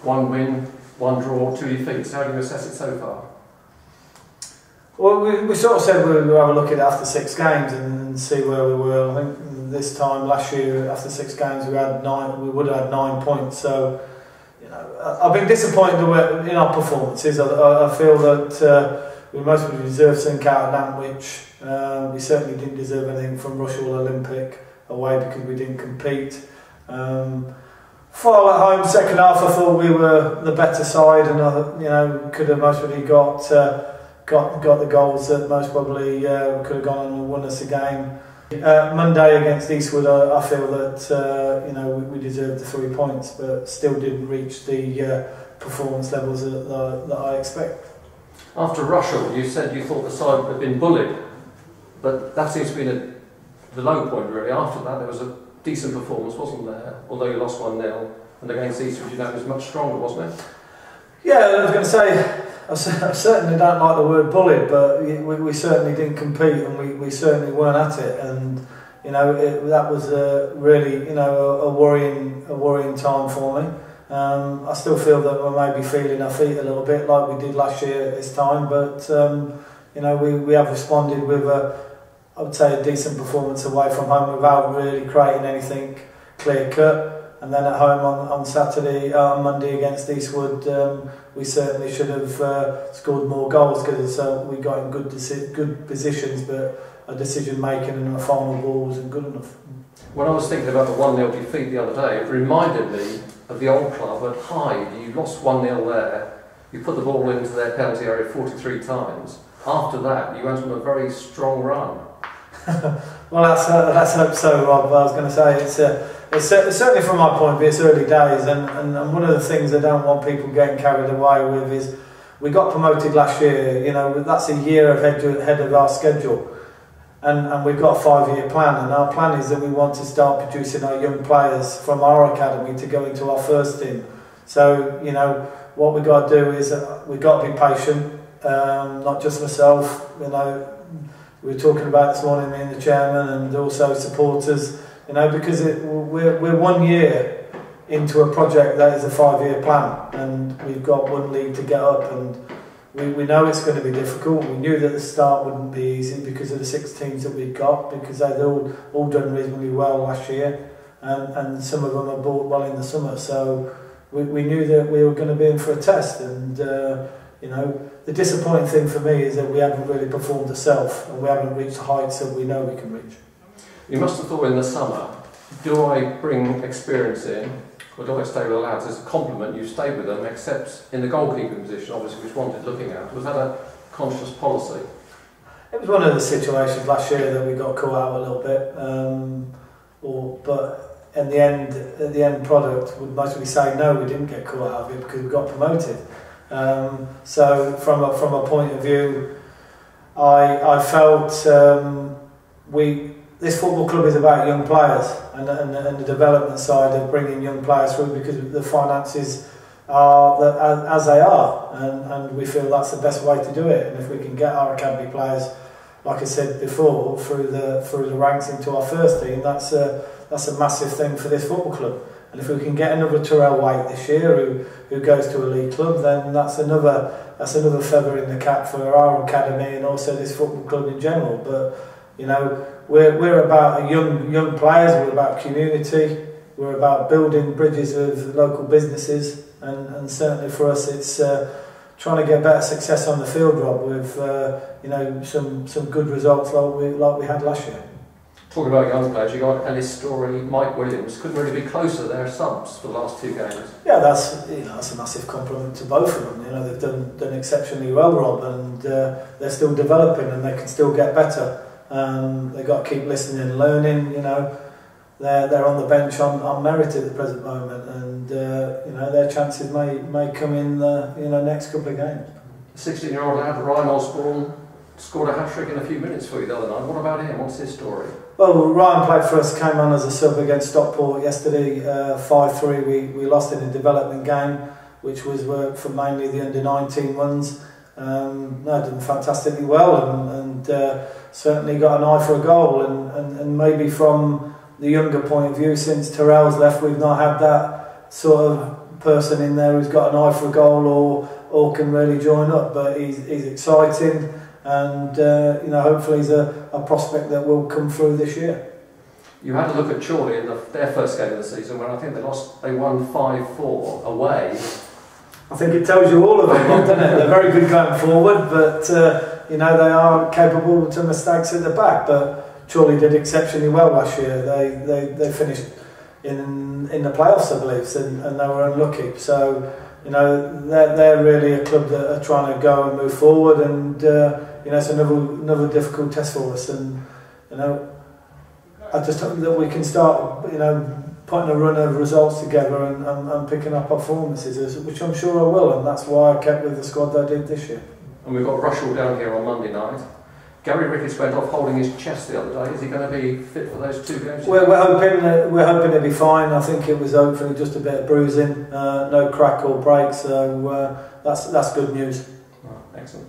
1 win, 1 draw, 2 defeats. How do you assess it so far? Well, we sort of said we would have a look at it after 6 games and see where we were. I think this time last year, after 6 games, we would have had 9 points. So, you know, I've been disappointed in our performances. I feel that we mostly deserved something out of Nantwich. We certainly didn't deserve anything from Rushall Olympic away because we didn't compete. Fall at home, second half, I thought we were the better side, and you know, could have mostly got the goals that most probably could have gone and won us a game. Monday against Eastwood, I feel that you know, we deserved the 3 points, but still didn't reach the performance levels that I expect. After Rushall, you said you thought the side had been bullied, but that seems to be the low point really. After that, there was a decent performance, wasn't there? Although you lost 1-0, and against Eastwood, you know, it was much stronger, wasn't it? Yeah, I was going to say, I certainly don't like the word bullied, but we certainly didn't compete, and we certainly weren't at it. And you know, that was really, you know, a worrying time for me. I still feel that we're maybe feeling our feet a little bit like we did last year at this time, but you know, we have responded with I would say a decent performance away from home without really creating anything clear cut. And then at home on Monday against Eastwood, we certainly should have scored more goals because we got in good positions, but our decision making and our final ball wasn't good enough. When I was thinking about the 1-0 defeat the other day, it reminded me of the old club at Hyde. You lost 1-0 there, you put the ball into their penalty area 43 times. After that, you went on a very strong run. Well, let's hope so, Rob. I was going to say it's certainly from my point of view, it's early days, and one of the things I don't want people getting carried away with is we got promoted last year. You know, that's a year ahead of our schedule, and we've got a 5-year plan, and our plan is that we want to start producing our young players from our academy to go into our first team. So, you know, what we've got to do is we've got to be patient, not just myself, you know. We were talking about this morning, me and the chairman, and also supporters, you know, because we're 1 year into a project that is a 5-year plan, and we've got 1 league to get up, and we know it's going to be difficult. We knew that the start wouldn't be easy because of the 6 teams that we've got, because they'd all done reasonably well last year, and some of them have bought well in the summer. So we knew that we were going to be in for a test, and you know, the disappointing thing for me is that we haven't really performed ourselves, and we haven't reached the heights that we know we can reach. You must have thought in the summer, do I bring experience in, or do I stay with the lads? As a compliment, you stayed with them, except in the goalkeeping position, obviously, which wanted looking at. Was that a conscious policy? It was one of the situations last year that we got caught out a little bit, but in the end product would mostly say no, we didn't get caught out of it because we got promoted. So from a point of view, I felt this football club is about young players and the development side of bringing young players through, because the finances are as they are, and we feel that's the best way to do it. And if we can get our academy players, like I said before, through the ranks into our first team, that's a massive thing for this football club. And if we can get another Tyrrell White this year who goes to a league club, then that's another feather in the cap for our academy and also this football club in general. But you know, we're about young players, we're about community, we're about building bridges with local businesses, and certainly for us it's trying to get better success on the field, Rob, with you know, some good results like we had last year. Talking about young players, you got Ellis Story, Mike Williams. Couldn't really be closer. They're subs for the last 2 games. Yeah, that's a massive compliment to both of them. You know, they've done exceptionally well, Rob, and they're still developing and they can still get better. They've got to keep listening and learning. You know, they're on the bench on merit at the present moment, and you know, their chances may come in the next couple of games. The 16-year-old lad Ryan Osborne scored a hat-trick in a few minutes for you the other night. What about him? What's his story? Well, Ryan played for us, came on as a sub against Stockport yesterday, 5-3. We lost in a development game, which was for mainly the under-19 ones. Done fantastically well, and certainly got an eye for a goal. And maybe from the younger point of view, since Tyrrell's left, we've not had that sort of person in there who's got an eye for a goal or can really join up. But he's exciting, and you know, hopefully he's a prospect that will come through this year. You had a look at Chorley in their first game of the season when I think they won 5-4 away. I think it tells you all of them, doesn't it? They're very good going forward, but you know, they are capable to mistakes at the back. But Chorley did exceptionally well last year. They finished in the playoffs, I believe, and they were unlucky. So you know, they're really a club that are trying to go and move forward, and you know, it's another difficult test for us. And you know, I just hope that we can start, you know, putting a run of results together and picking up our performances, which I'm sure I will, and that's why I kept with the squad that I did this year. And we've got Rushall down here on Monday night. Gary Ricketts went off holding his chest the other day. Is he going to be fit for those 2 games? We're hoping he'll be fine. I think it was hopefully just a bit of bruising, no crack or break, so that's good news. Oh, excellent.